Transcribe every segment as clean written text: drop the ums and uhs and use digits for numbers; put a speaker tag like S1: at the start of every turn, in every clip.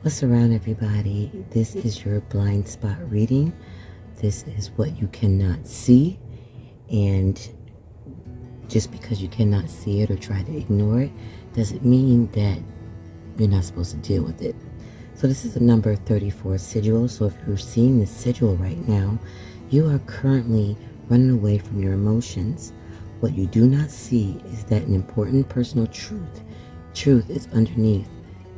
S1: What's around, everybody? This is your blind spot reading. This is what you cannot see. And just because you cannot see it or try to ignore it doesn't mean that you're not supposed to deal with it. So this is a number 34 sigil. So if you're seeing this sigil right now, you are currently running away from your emotions. What you do not see is that an important personal truth is underneath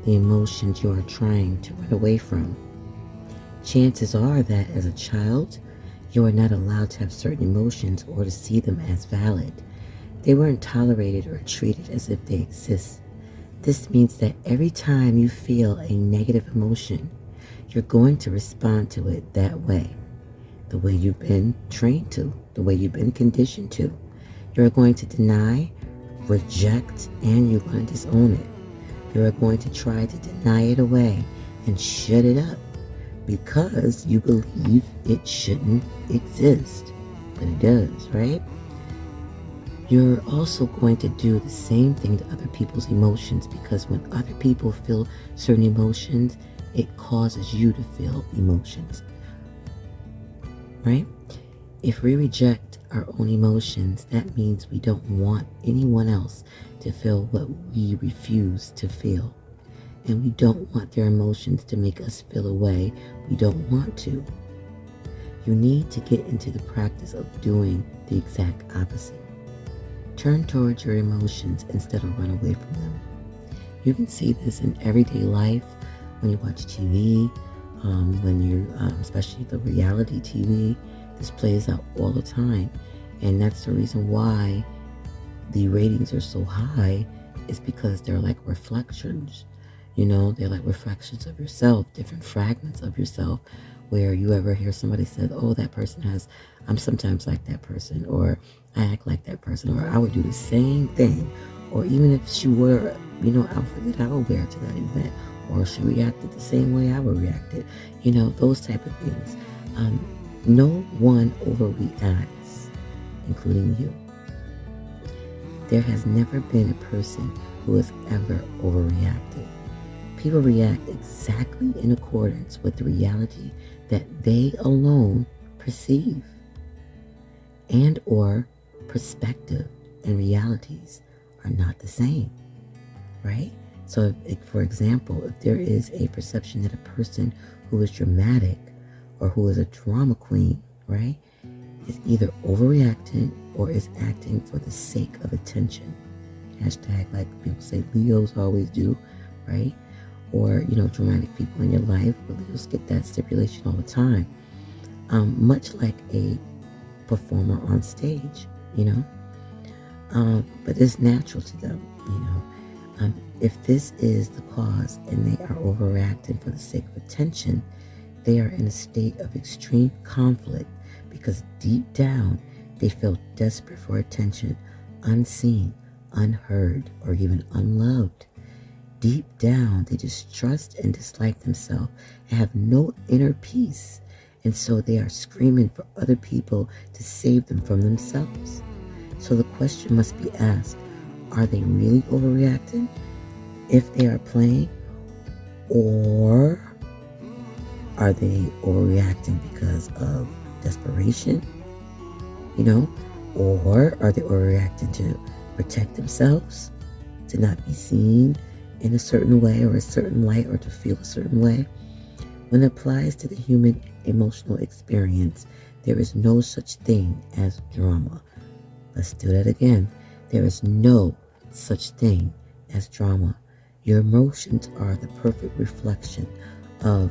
S1: the emotions you are trying to run away from. Chances are that as a child, you are not allowed to have certain emotions or to see them as valid. They weren't tolerated or treated as if they exist. This means that every time you feel a negative emotion, you're going to respond to it that way, the way you've been trained to, the way you've been conditioned to. You're going to deny, reject, and you're going to disown it. You're going to try to deny it away and shut it up because you believe it shouldn't exist, but it does, right? You're also going to do the same thing to other people's emotions because when other people feel certain emotions, it causes you to feel emotions, right? If we reject our own emotions, that means we don't want anyone else to feel what we refuse to feel. And we don't want their emotions to make us feel a way we don't want to. You need to get into the practice of doing the exact opposite. Turn towards your emotions instead of run away from them. You can see this in everyday life when you watch TV, when you, especially the reality TV. This plays out all the time, and that's the reason why the ratings are so high. Is because they're like reflections. They're like reflections of yourself, different fragments of yourself, where you ever hear somebody say, oh, that person I'm sometimes like that person, or I act like that person, or I would do the same thing, or even if she wore, outfit that I would wear to that event, or she reacted the same way I would react it, those type of things. No one overreacts, including you. There has never been a person who has ever overreacted. People react exactly in accordance with the reality that they alone perceive, and or perspective and realities are not the same, right? So for example, if there is a perception that a person who is dramatic or who is a drama queen, right, is either overreacting or is acting for the sake of attention. Hashtag, like people say, Leos always do, right? Or, dramatic people in your life, but Leos get that stipulation all the time. Much like a performer on stage, but it's natural to them, If this is the cause and they are overreacting for the sake of attention, they are in a state of extreme conflict because deep down they feel desperate for attention, unseen, unheard, or even unloved. Deep down, they distrust and dislike themselves and have no inner peace. And so they are screaming for other people to save them from themselves. So the question must be asked, are they really overreacting if they are playing? Or are they overreacting because of desperation? Or are they overreacting to protect themselves, to not be seen in a certain way or a certain light, or to feel a certain way? When it applies to the human emotional experience, there is no such thing as drama. Let's do that again. There is no such thing as drama. Your emotions are the perfect reflection of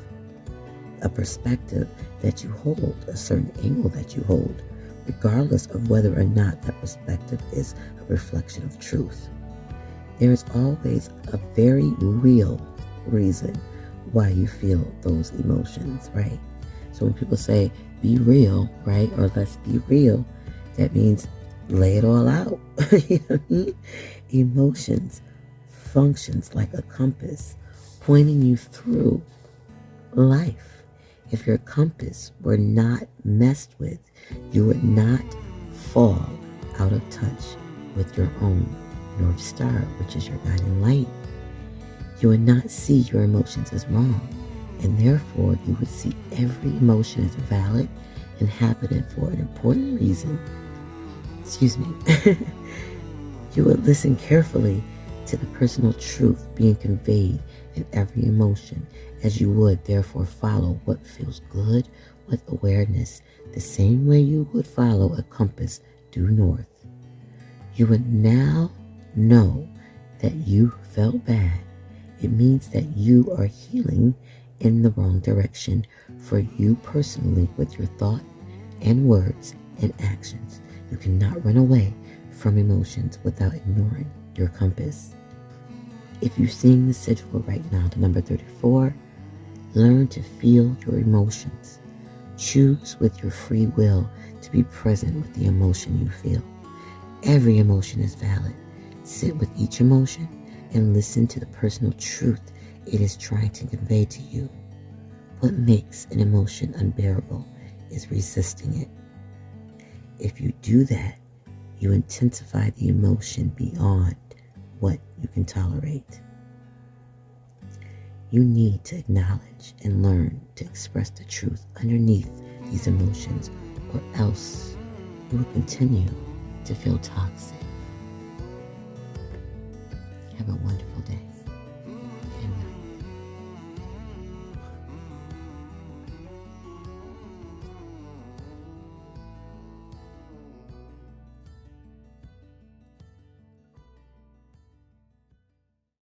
S1: a perspective that you hold, a certain angle that you hold, regardless of whether or not that perspective is a reflection of truth. There is always a very real reason why you feel those emotions, right? So when people say, be real, right? Or let's be real, that means lay it all out. You know what I mean? Emotions functions like a compass pointing you through life. If your compass were not messed with, you would not fall out of touch with your own North Star, which is your guiding light. You would not see your emotions as wrong, and therefore you would see every emotion as valid and happening for an important reason. Excuse me. You would listen carefully to the personal truth being conveyed in every emotion, as you would therefore follow what feels good with awareness, the same way you would follow a compass due north. You would now know that you felt bad. It means that you are healing in the wrong direction for you personally with your thought and words and actions. You cannot run away from emotions without ignoring your compass. If you're seeing the sigil right now, the number 34, learn to feel your emotions. Choose with your free will to be present with the emotion you feel. Every emotion is valid. Sit with each emotion and listen to the personal truth it is trying to convey to you. What makes an emotion unbearable is resisting it. If you do that, you intensify the emotion beyond what you can tolerate. You need to acknowledge and learn to express the truth underneath these emotions, or else you will continue to feel toxic. Have a wonderful day.